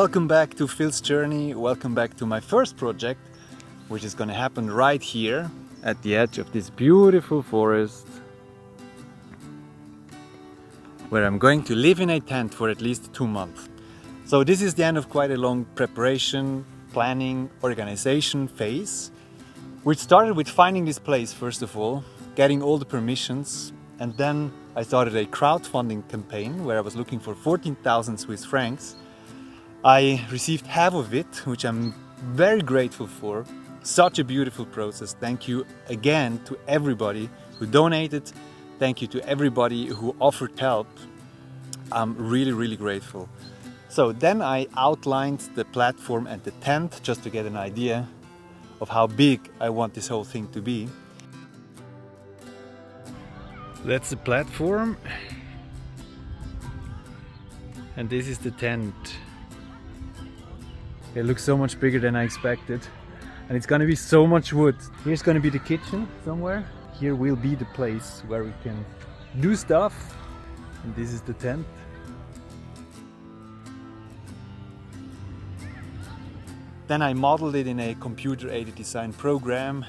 Welcome back to Phil's Journey, welcome back to my first project, which is going to happen right here at the edge of this beautiful forest, where I'm going to live in a tent for at least 2 months. So this is the end of quite a long preparation, planning, organization phase, which started with finding this place first of all, getting all the permissions, and then I started a crowdfunding campaign where I was looking for 14,000 Swiss francs. I received half of it, which I'm very grateful for. Such a beautiful process. Thank you again to everybody who donated. Thank you to everybody who offered help. I'm really grateful. So then I outlined the platform and the tent just to get an idea of how big I want this whole thing to be. That's the platform. And this is the tent. It looks so much bigger than I expected. And it's gonna be so much wood. Here's gonna be the kitchen somewhere. Here will be the place where we can do stuff. And this is the tent. Then I modeled it in a computer-aided design program.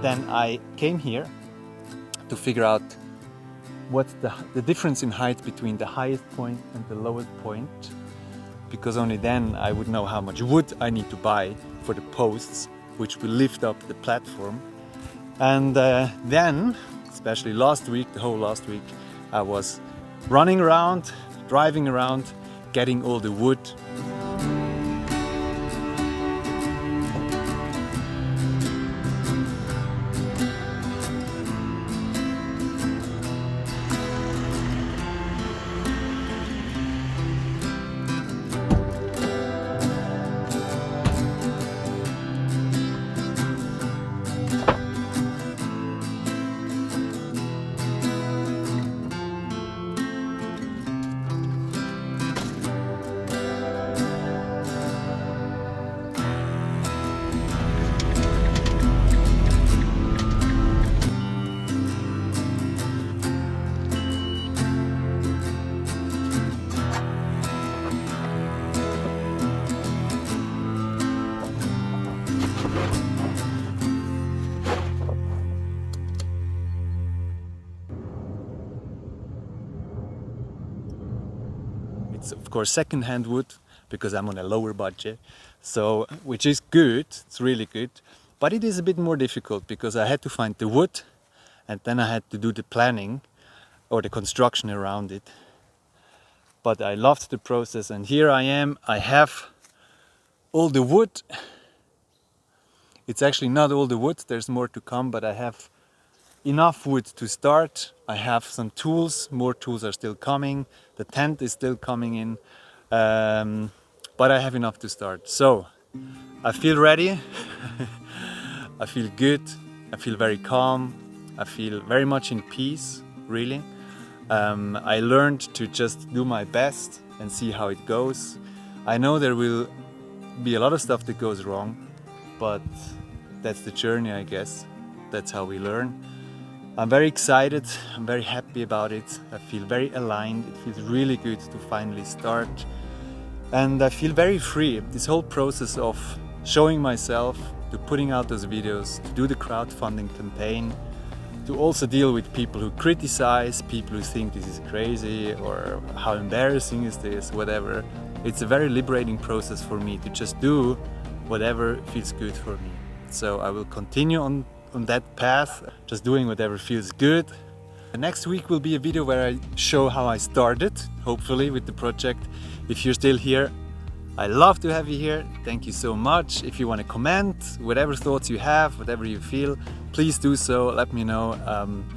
Then I came here to figure out what's the difference in height between the highest point and the lowest point, because only then I would know how much wood I need to buy for the posts which will lift up the platform. And then, especially last week, the whole last week, I was running around, driving around, getting all the wood. It's of course second-hand wood because I'm on a lower budget, so which is good, it's really good, but it is a bit more difficult because I had to find the wood and then I had to do the planning or the construction around it. But I loved the process, and here I am, I have all the wood. It's actually not all the wood, there's more to come, but I have enough wood to start. I have some tools, more tools are still coming, the tent is still coming in, but I have enough to start. So I feel ready, I feel good, I feel very calm, I feel very much in peace, really. I learned to just do my best and see how it goes. I know there will be a lot of stuff that goes wrong, but that's the journey, I guess. That's how we learn. I'm very excited, I'm very happy about it. I feel very aligned, it feels really good to finally start. And I feel very free. This whole process of showing myself, to putting out those videos, to do the crowdfunding campaign, to also deal with people who criticize, people who think this is crazy or how embarrassing is this, whatever. It's a very liberating process for me to just do whatever feels good for me. So I will continue on that path, just doing whatever feels good. The next week will be a video where I show how I started, hopefully, with the project. If you're still here, I love to have you here. Thank you so much. If you want to comment, whatever thoughts you have, whatever you feel, please do so. Let me know.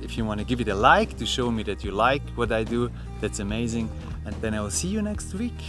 If you want to give it a like to show me that you like what I do, that's amazing. And then I will see you next week.